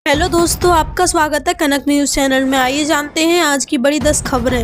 Hello दोस्तों, आपका स्वागत है कनक न्यूज चैनल में। आइए जानते हैं आज की बड़ी 10 खबरें।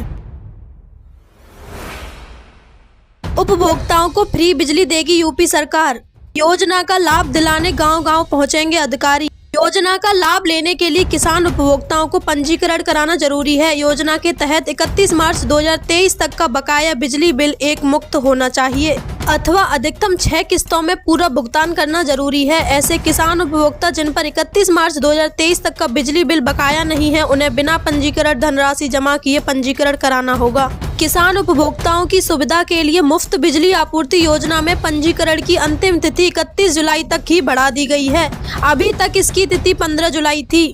उपभोक्ताओं को फ्री बिजली देगी यूपी सरकार। योजना का लाभ दिलाने गांव-गांव पहुंचेंगे अधिकारी। योजना का लाभ लेने के लिए किसान उपभोक्ताओं को पंजीकरण कराना जरूरी है। योजना के तहत 31 मार्च 2023 तक का बकाया बिजली बिल एक मुक्त होना चाहिए अथवा अधिकतम 6 किस्तों में पूरा भुगतान करना जरूरी है। ऐसे किसान उपभोक्ता जिन पर 31 मार्च 2023 तक का बिजली बिल बकाया नहीं है, उन्हें बिना पंजीकरण धनराशि जमा किए पंजीकरण कराना होगा। किसान उपभोक्ताओं की सुविधा के लिए मुफ्त बिजली आपूर्ति योजना में पंजीकरण की अंतिम तिथि 31 जुलाई तक ही बढ़ा दी गई है। अभी तक इसकी तिथि 15 जुलाई थी।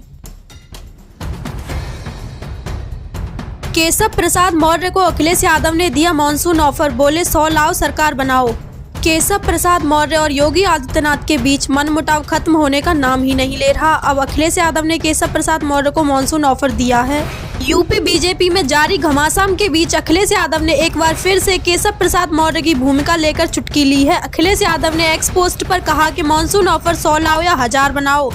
केशव प्रसाद मौर्य को अखिलेश यादव ने दिया मॉनसून ऑफर, बोले 100 लाओ सरकार बनाओ। केशव प्रसाद मौर्य और योगी आदित्यनाथ के बीच मनमुटाव खत्म होने का नाम ही नहीं ले रहा। अब अखिलेश यादव ने केशव प्रसाद मौर्य को मॉनसून ऑफर दिया है। यूपी बीजेपी में जारी घमासान के बीच अखिलेश यादव ने एक बार फिर से केशव प्रसाद मौर्य की भूमिका लेकर चुटकी ली है। अखिलेश यादव ने एक्स पोस्ट पर कहा कि मॉनसून ऑफर 100 लाओ या 1000 बनाओ।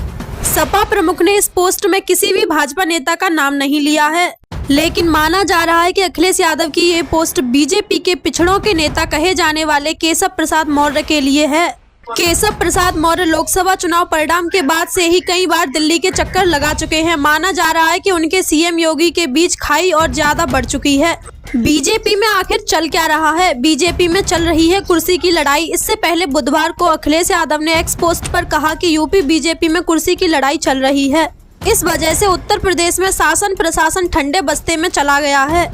सपा प्रमुख ने इस पोस्ट में किसी भी भाजपा नेता का नाम नहीं लिया है, लेकिन माना जा रहा है कि अखिलेश यादव की ये पोस्ट बीजेपी के पिछड़ों के नेता कहे जाने वाले केशव प्रसाद मौर्य के लिए है। केशव प्रसाद मौर्य लोकसभा चुनाव परिणाम के बाद से ही कई बार दिल्ली के चक्कर लगा चुके हैं। माना जा रहा है कि उनके सीएम योगी के बीच खाई और ज्यादा बढ़ चुकी है। बीजेपी में आखिर चल क्या रहा है? बीजेपी में चल रही है कुर्सी की लड़ाई। इससे पहले बुधवार को अखिलेश यादव ने एक्स पोस्ट पर कहा कि यूपी बीजेपी में कुर्सी की लड़ाई चल रही है। इस वजह से उत्तर प्रदेश में शासन प्रशासन ठंडे बस्ते में चला गया है।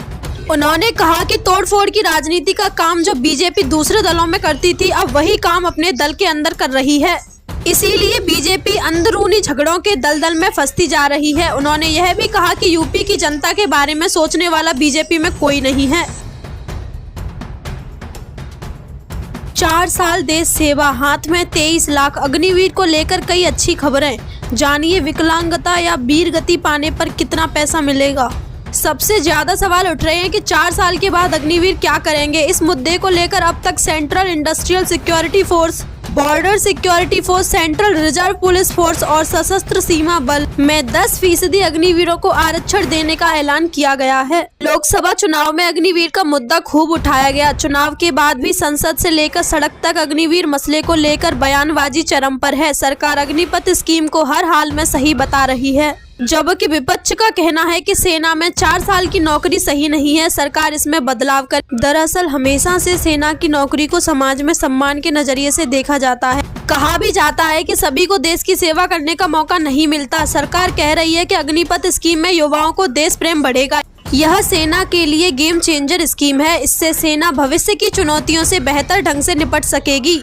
उन्होंने कहा कि तोड़फोड़ की राजनीति का काम जो बीजेपी दूसरे दलों में करती थी, अब वही काम अपने दल के अंदर कर रही है। इसीलिए बीजेपी अंदरूनी झगड़ों के दलदल में फंसती जा रही है। उन्होंने यह भी कहा कि यूपी की जनता के बारे में सोचने वाला बीजेपी में कोई नहीं है। 4 साल देश सेवा, हाथ में 23 लाख। अग्निवीर को लेकर कई अच्छी खबरें। जानिए विकलांगता या वीर गति पाने पर कितना पैसा मिलेगा। सबसे ज्यादा सवाल उठ रहे हैं कि 4 साल के बाद अग्निवीर क्या करेंगे। इस मुद्दे को लेकर अब तक central industrial security force, border security force, central reserve police force और सशस्त्र सीमा बल में 10% अग्निवीरों को आरक्षण देने का ऐलान किया गया है। लोकसभा चुनाव में अग्निवीर का मुद्दा खूब उठाया गया। चुनाव के बाद भी संसद से लेकर सड़क तक अग्निवीर मसले को लेकर बयानबाजी चरम पर है। सरकार अग्निपथ स्कीम को हर हाल में सही बता रही है, जबकि विपक्ष का कहना है कि सेना में 4 साल की नौकरी सही नहीं है, सरकार इसमें बदलाव कर। दरअसल हमेशा से सेना की नौकरी को समाज में सम्मान के नजरिए से देखा जाता है। कहा भी जाता है कि सभी को देश की सेवा करने का मौका नहीं मिलता। सरकार कह रही है कि अग्निपथ स्कीम में युवाओं को देश प्रेम बढ़ेगा। यह सेना के लिए गेम चेंजर स्कीम है। इससे सेना भविष्य की चुनौतियों से बेहतर ढंग से निपट सकेगी।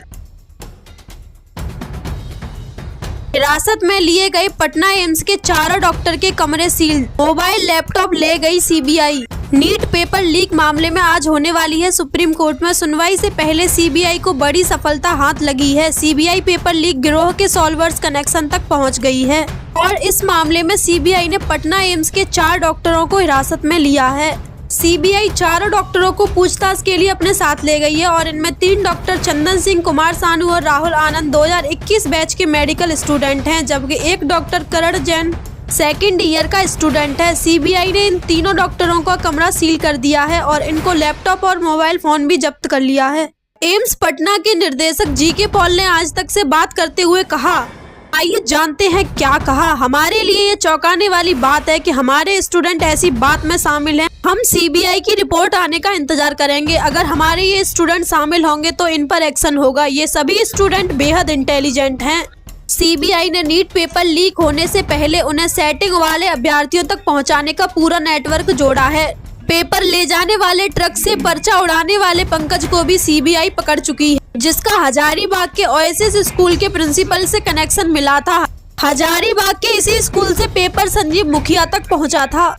हिरासत में लिए गए पटना एम्स के 4 डॉक्टर के कमरे सील। मोबाइल लैपटॉप ले गई सीबीआई। नीट पेपर लीक मामले में आज होने वाली है सुप्रीम कोर्ट में सुनवाई। से पहले सीबीआई को बड़ी सफलता हाथ लगी है। सीबीआई पेपर लीक गिरोह के सॉल्वर्स कनेक्शन तक पहुंच गई है और इस मामले में सीबीआई ने पटना एम्स के 4 डॉक्टरों को हिरासत में लिया है। सीबीआई 4 डॉक्टरों को पूछताछ के लिए अपने साथ ले गई है और इनमें 3 डॉक्टर चंदन सिंह, कुमार सानू और राहुल आनंद 2021 बैच के मेडिकल स्टूडेंट हैं, जबकि एक डॉक्टर करण जैन सेकेंड ईयर का स्टूडेंट है। सीबीआई ने इन तीनों डॉक्टरों का कमरा सील कर दिया है और इनको लैपटॉप और मोबाइल फोन भी जब्त कर लिया है। एम्स पटना के निर्देशक जीके पॉल ने आज तक से बात करते हुए कहा, आइए जानते हैं क्या कहा। हमारे लिए ये चौंकाने वाली बात है कि हमारे स्टूडेंट ऐसी बात में शामिल हैं। हम सीबीआई की रिपोर्ट आने का इंतजार करेंगे। अगर हमारे ये स्टूडेंट शामिल होंगे तो इन पर एक्शन होगा। ये सभी स्टूडेंट बेहद इंटेलिजेंट हैं। सीबीआई ने नीट पेपर लीक होने से पहले उन्हें सेटिंग वाले अभ्यर्थियों तक पहुंचाने का पूरा नेटवर्क जोड़ा है। पेपर ले जाने वाले ट्रक से पर्चा उड़ाने वाले पंकज को भी सीबीआई पकड़ चुकी है, जिसका हजारीबाग के ओएसिस स्कूल के प्रिंसिपल से कनेक्शन मिला था। हजारीबाग के इसी स्कूल से पेपर संजीव मुखिया तक पहुंचा था।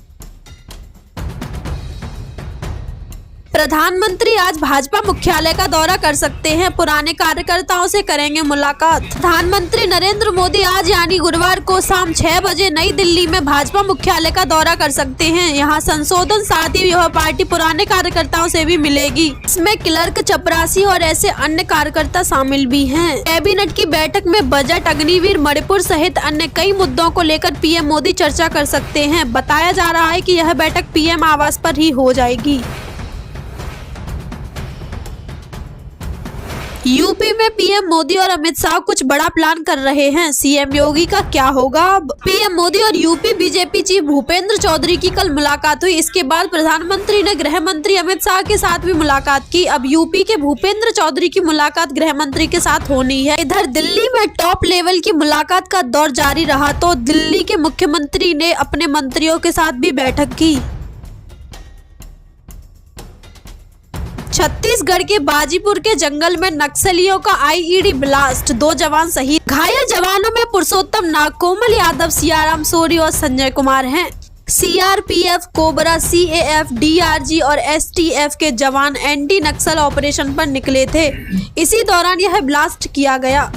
प्रधानमंत्री आज भाजपा मुख्यालय का दौरा कर सकते हैं, पुराने कार्यकर्ताओं से करेंगे मुलाकात। प्रधानमंत्री नरेंद्र मोदी आज यानी गुरुवार को शाम 6 बजे नई दिल्ली में भाजपा मुख्यालय का दौरा कर सकते हैं। यहां संशोधन साथ ही यह पार्टी पुराने कार्यकर्ताओं से भी मिलेगी। इसमें क्लर्क, चपरासी और ऐसे अन्य कार्यकर्ता शामिल भी हैं। कैबिनेट की बैठक में बजट, अग्निवीर, मणिपुर सहित अन्य कई मुद्दों को लेकर पीएम मोदी चर्चा कर सकते हैं। बताया जा रहा है कि यह बैठक पीएम आवास पर ही हो जाएगी। यूपी में पीएम मोदी और अमित शाह कुछ बड़ा प्लान कर रहे हैं। सीएम योगी का क्या होगा? पीएम मोदी और UP BJP chief Bhupendra Chaudhary की कल मुलाकात हुई। इसके बाद प्रधानमंत्री ने गृह मंत्री अमित शाह के साथ भी मुलाकात की। अब यूपी के भूपेंद्र चौधरी की मुलाकात गृह मंत्री के साथ होनी है। इधर दिल्ली में टॉप लेवल की मुलाकात का दौर जारी रहा तो दिल्ली के मुख्यमंत्री ने अपने मंत्रियों के साथ भी बैठक की। छत्तीसगढ़ के बाजीपुर के जंगल में नक्सलियों का आईईडी ब्लास्ट, 2 जवान शहीद। घायल जवानों में पुरुषोत्तम नाग, कोमल यादव, सियाराम सोरी और संजय कुमार हैं। सीआरपीएफ, कोबरा, सीएएफ, डीआरजी और एसटीएफ के जवान एंटी नक्सल ऑपरेशन पर निकले थे। इसी दौरान यह ब्लास्ट किया गया।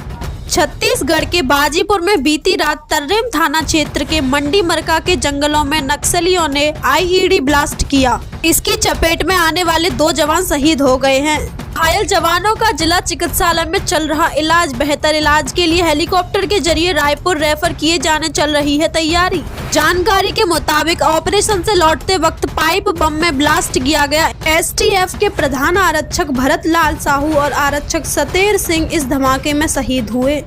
छत्तीसगढ़ के बाजीपुर में बीती रात तर्रेम थाना क्षेत्र के मंडी मरका के जंगलों में नक्सलियों ने आईईडी ब्लास्ट किया। इसकी चपेट में आने वाले 2 जवान शहीद हो गए हैं। घायल जवानों का जिला चिकित्सालय में चल रहा इलाज। बेहतर इलाज के लिए हेलीकॉप्टर के जरिए रायपुर रेफर किए जाने चल रही है तैयारी। जानकारी के मुताबिक ऑपरेशन से लौटते वक्त पाइप बम में ब्लास्ट किया गया। एसटीएफ के प्रधान आरक्षक भरत लाल साहू और आरक्षक सतेर सिंह इस धमाके में शहीद हुए।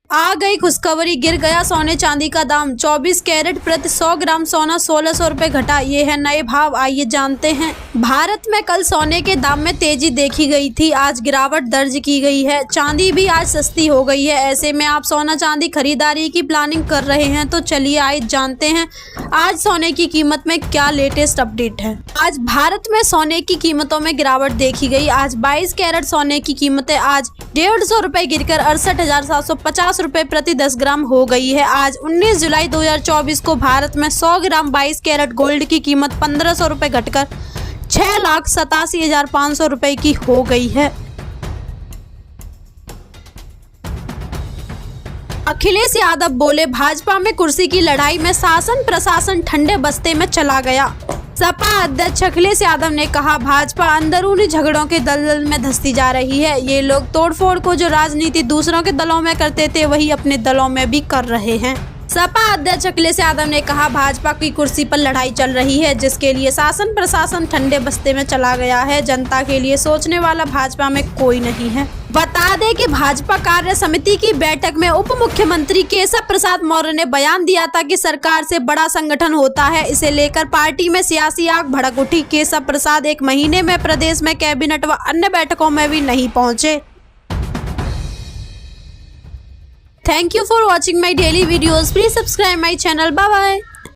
आ गई खुशखबरी, गिर गया सोने चांदी का दाम। 24 कैरेट प्रति 100 ग्राम सोना 1600 रुपए घटा। ये है नए भाव, आइए जानते हैं। भारत में कल सोने के दाम में तेजी देखी गई थी। आज गिरावट दर्ज की गई है। चांदी भी आज सस्ती हो गई है। ऐसे में आप सोना चांदी खरीदारी की प्लानिंग कर रहे हैं तो चलिए आज जानते हैं आज सोने की कीमत में क्या लेटेस्ट अपडेट है। आज भारत में सोने की कीमतों में गिरावट देखी गई। आज 22 कैरेट सोने की कीमतें आज 150 रुपए गिरकर 68,750 रुपए प्रति 10 ग्राम हो गई है। आज 19 जुलाई 2024 को भारत में 100 ग्राम 22 कैरेट गोल्ड की कीमत 1500 रुपए घटकर 6,87,500 रुपए की हो गई है। अखिलेश यादव बोले, भाजपा में कुर्सी की लड़ाई में शासन प्रशासन ठंडे बस्ते में चला गया। सपा अध्यक्ष अखिलेश यादव ने कहा, भाजपा अंदरूनी झगड़ों के दलदल में धंसती जा रही है। ये लोग तोड़फोड़ को जो राजनीति दूसरों के दलों में करते थे वही अपने दलों में भी कर रहे हैं। सपा अध्यक्ष अखिलेश यादव ने कहा, भाजपा की कुर्सी पर लड़ाई चल रही है जिसके लिए शासन प्रशासन ठंडे बस्ते में चला गया है। जनता के लिए सोचने वाला भाजपा में कोई नहीं है। बता दें कि भाजपा कार्य समिति की बैठक में उप मुख्यमंत्री केशव प्रसाद मौर्य ने बयान दिया था कि सरकार से बड़ा संगठन होता है। इसे लेकर पार्टी में सियासी आग भड़क उठी। केशव प्रसाद 1 महीने में प्रदेश में कैबिनेट व अन्य बैठकों में भी नहीं पहुंचे। Thank you for watching my daily videos. Please subscribe my channel. Bye bye.